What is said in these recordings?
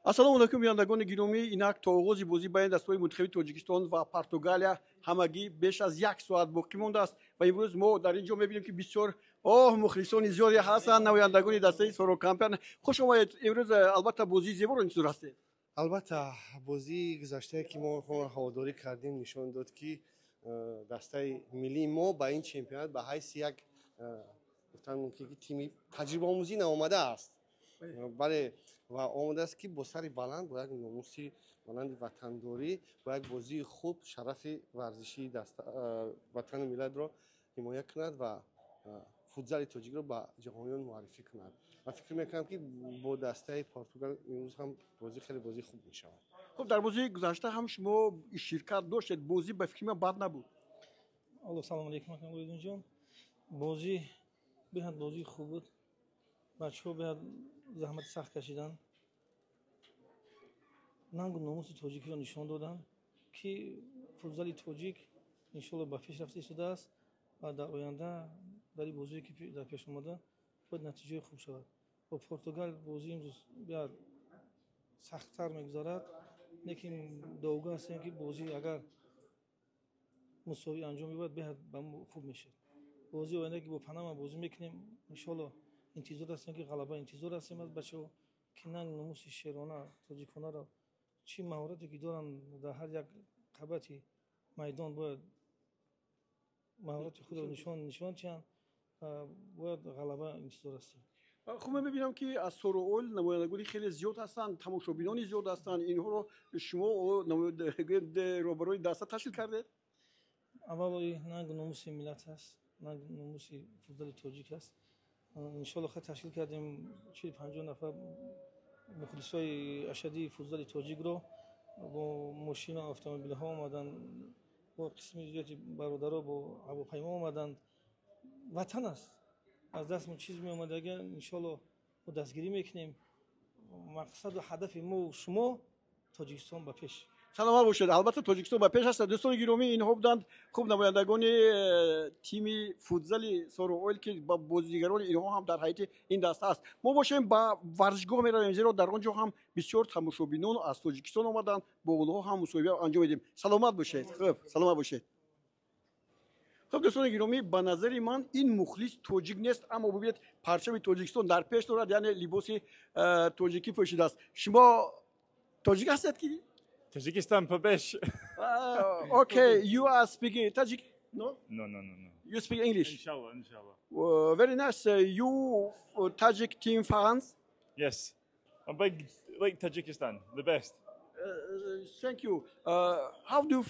ассалому алайкум бинандагони гиромӣ, инак то оғози бозӣ байни дастгоҳи мунтахаби тоҷикистон ва португалия ҳамагӣ беш аз 1 соат боқӣ мондааст ва имрӯз мо дар ин ҷо мебинем ки бисёр мухлисони зиёде ҳастанд, намояндагони дастаи сорокампион. хуш омадед. имрӯз албатта бозии зеборо интизор ҳастед. албатта бозии гузаштае ки мо ҳаводорӣ кардем нишон дод ки дастаи миллии мо ба ин чемпионат ба ҳайси як гуфтан мумкин ки тими таҷрибаомӯзӣ наомадааст. бале ва омадааст ки бо сари баланд бо як номуси баланди ватандорӣ бо як бозии хуб шарафи варзишии ватани миллатро ҳимоя кунад ва футзали тоҷикро ба ҷаҳониён муаррифӣ кунад. من فکر میکنم که با دسته پرتغال امروز هم بازی خیلی بازی خوب میشود. خب در بازی گذشته هم شما شرکت داشتید، بازی به فکر من بد نبود. الله سلام علیکم علیکم جان. بازی بهت بازی خوب بود. بچه‌ها بهت زحمت سخت کشیدن. ننگ ناموس تاجیکی را نشان دادن که فوتبال تاجیک ان شاء الله به پیشرفته شده است و در آینده در این بازی که در پیش اومده باید نتیجه خوب شود. با پرتغال بازی امروز بیاد سخت‌تر می‌گذرد، لیکن دوگانه است که بازی اگر مساوی انجام بشه بیاد خوب میشه. بازی آینده که با پناما بازی میکنیم ان شاء الله انتظار هستیم که غلبه انتظار هستیم از بچه‌ها که ننگ ناموس شیرانه تاجیکانه را چی مهارتی که دارن در هر یک قبطی میدان باید مهارت خود را نشان دهند. باید غلبه انتظار هستیم. خب من می‌بینم که از سوروئول نمایندگانی خیلی زیاد هستند، تماشاچیان زیاد هستند. اینها رو شما روبروی دسته تشکیل کردید؟ اول ننگ ناموس ملت است، ننگ ناموس فوتبال تاجیک است. ان شاء الله تشکیل کردیم 40-50 نفر مخلصای اشدی فوتبال تاجیک رو با ماشین و اتومبیل ها اومدن، با قسم زیادی برادرها با هواپیما اومدن. وطن است، از دستمون چیز می اومده. اگر ان شاء الله ما دستگیری میکنیم. مقصد و هدف ما و شما تاجیکستان به پیش. سلامت باشید. البته تاجیکستان به پیش است. دوستان گرامی، اینها بودند خوب نمایندگان تیم فوتبال سوروئول که با بازیگران اینها هم در حیط این دسته است. ما باشیم با ورزشگاه میرویم، زیرا در آنجا هم بسیار تماشاچیان از تاجیکستان آمدند، با اونها هم مصاحبه انجام میدیم. سلامت باشید. خوب سلامت باشید. خب دوستان گرامی، به نظر من این مخلص تاجیک نیست، اما ببینید پرچم تاجیکستان در پیش دارد، یعنی لباس تاجیکی پوشیده است. شما تاجیک هستید کی؟ Tajikistan per besh. Okay, you are speaking Tajik? No? No. You speak English? Inshallah. Very nice. You Tajik team fans? Yes. I'm big, like Tajikistan, the best. Thank you. How do you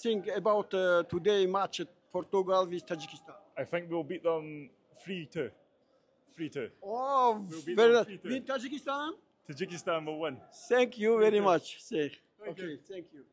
think about today match Portugal with Tajikistan? I think we'll beat them 3-2. 3-2. Oh, beat very them nice. 3-2. Win Tajikistan? Tajikistan will win. Thank you very much. Okay, thank you.